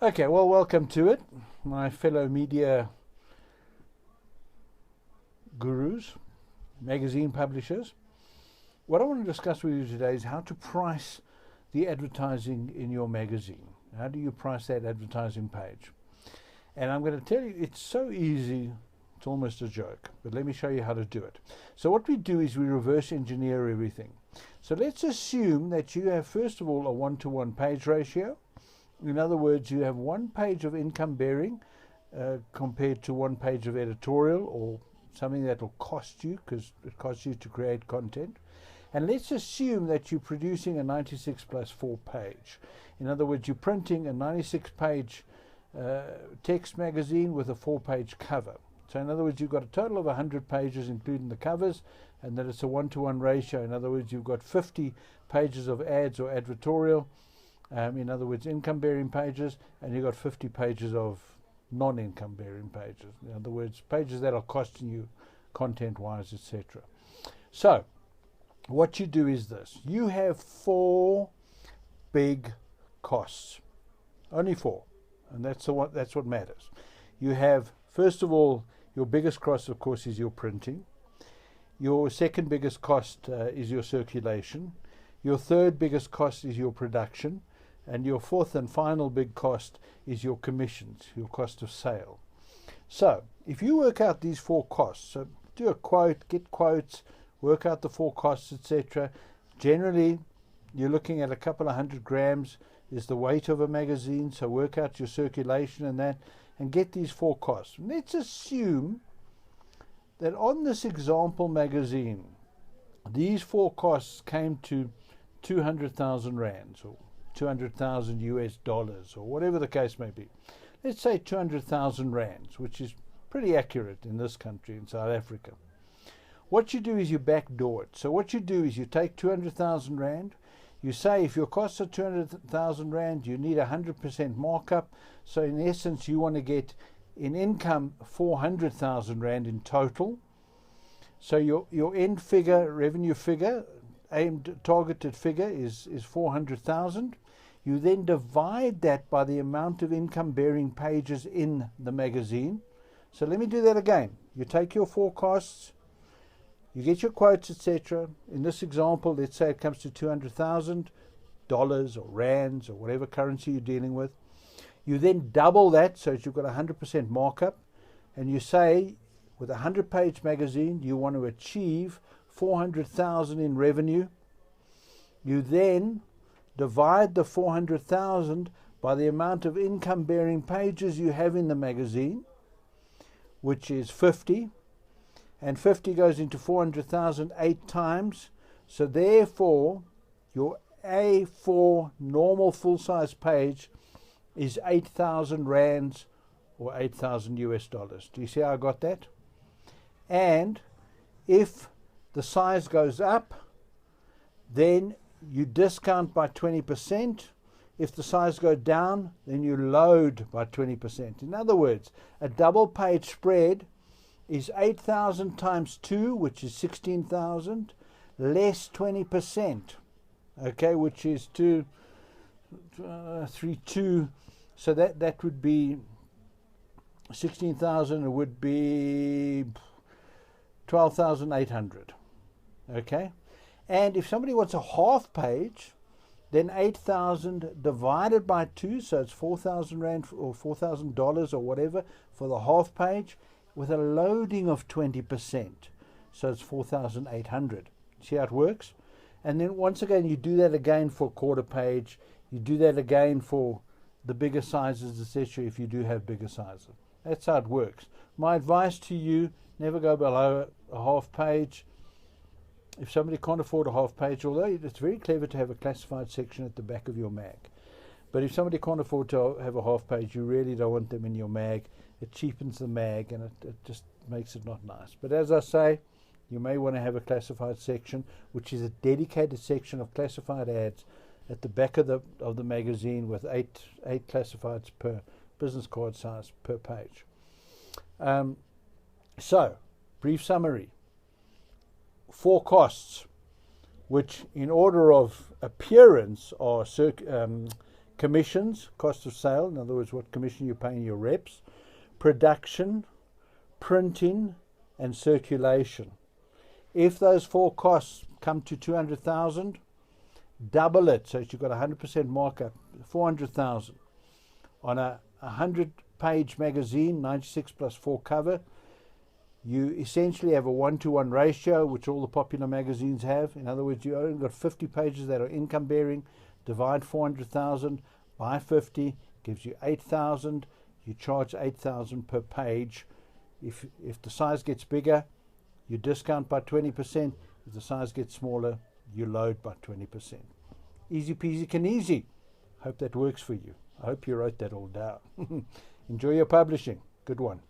Okay, well, welcome to it, my fellow media gurus, magazine publishers. What I want to discuss with you today is how to price the advertising in your magazine. How do you price that advertising page? And I'm going to tell you, it's so easy, it's almost a joke, but let me show you how to do it. So what we do is we reverse engineer everything. So let's assume that you have, first of all, a one-to-one page ratio. In other words, you have one page of income bearing compared to one page of editorial, or something that will cost you, because it costs you to create content. And let's assume that you're producing a 96+4 page. In other words, you're printing a 96-page text magazine with a 4-page cover. So in other words, you've got a total of 100 pages, including the covers, and that it's a one-to-one ratio. In other words, you've got 50 pages of ads or advertorial. In other words, income-bearing pages, and you've got 50 pages of non-income-bearing pages. In other words, pages that are costing you content-wise, etc. So, what you do is this. You have 4 big costs. Only 4. And that's what matters. You have, first of all, your biggest cost, of course, is your printing. Your second biggest cost is your circulation. Your third biggest cost is your production. And your fourth and final big cost is your commissions, your cost of sale. So if you work out these 4 costs, so do a quote, get quotes, work out the 4 costs, etc. Generally, you're looking at a couple of 100 grams is the weight of a magazine. So work out your circulation and that, and get these 4 costs. Let's assume that on this example magazine, these 4 costs came to 200,000 rands, or 200,000 US dollars, or whatever the case may be. Let's say 200,000 rands, which is pretty accurate in this country, in South Africa. What you do is you backdoor it. So what you do is you take 200,000 rand, you say if your costs are 200,000 rand, you need 100% markup. So in essence, you want to get in income 400,000 rand in total. So your end figure, revenue figure, aimed targeted figure is 400,000. You then divide that by the amount of income bearing pages in the magazine. So let me do that again. You take your 4 costs, you get your quotes, etc. In this example, let's say it comes to $200,000 or rands or whatever currency you're dealing with. You then double that so that you've got 100% markup, and you say with a 100-page magazine you want to achieve 400,000 in revenue. You then divide the 400,000 by the amount of income-bearing pages you have in the magazine, which is 50, and 50 goes into 400,000 8 times. So therefore, your A4 normal full-size page is 8,000 rands, or 8,000 US dollars. Do you see how I got that? And if the size goes up, then you discount by 20%. If the size goes down, then you load by 20%. In other words, a double page spread is 8,000 times 2, which is 16,000, less 20%, okay, which is 232. So that would be 16,000. It would be 12,800. Okay, and if somebody wants a half page, then 8,000 divided by 2, so it's 4,000 rand or $4,000 or whatever for the half page, with a loading of 20%, so it's 4,800. See how it works? And then once again, you do that again for a quarter page. You do that again for the bigger sizes, etc. If you do have bigger sizes, that's how it works. My advice to you: never go below a half page. If somebody can't afford a half page, although it's very clever to have a classified section at the back of your mag, but if somebody can't afford to have a half page, you really don't want them in your mag. It cheapens the mag, and it just makes it not nice. But as I say, you may want to have a classified section, which is a dedicated section of classified ads at the back of the magazine, with eight classifieds per business card size per page. So, brief summary. 4 costs, which in order of appearance are Commissions, cost of sale, in other words, what commission you're paying your reps. Production, printing, and circulation. If those four costs come to 200,000, double it, so you've got 100% markup, 400,000. On a 100-page magazine, 96 plus 4 cover, you essentially have a 1-to-1 ratio, which all the popular magazines have. In other words, you only got 50 pages that are income bearing. Divide 400,000 by 50, gives you 8,000. You charge 8,000 per page. If the size gets bigger, you discount by 20%. If the size gets smaller, you load by 20%. Easy peasy can easy. Hope that works for you. I hope you wrote that all down. Enjoy your publishing. Good one.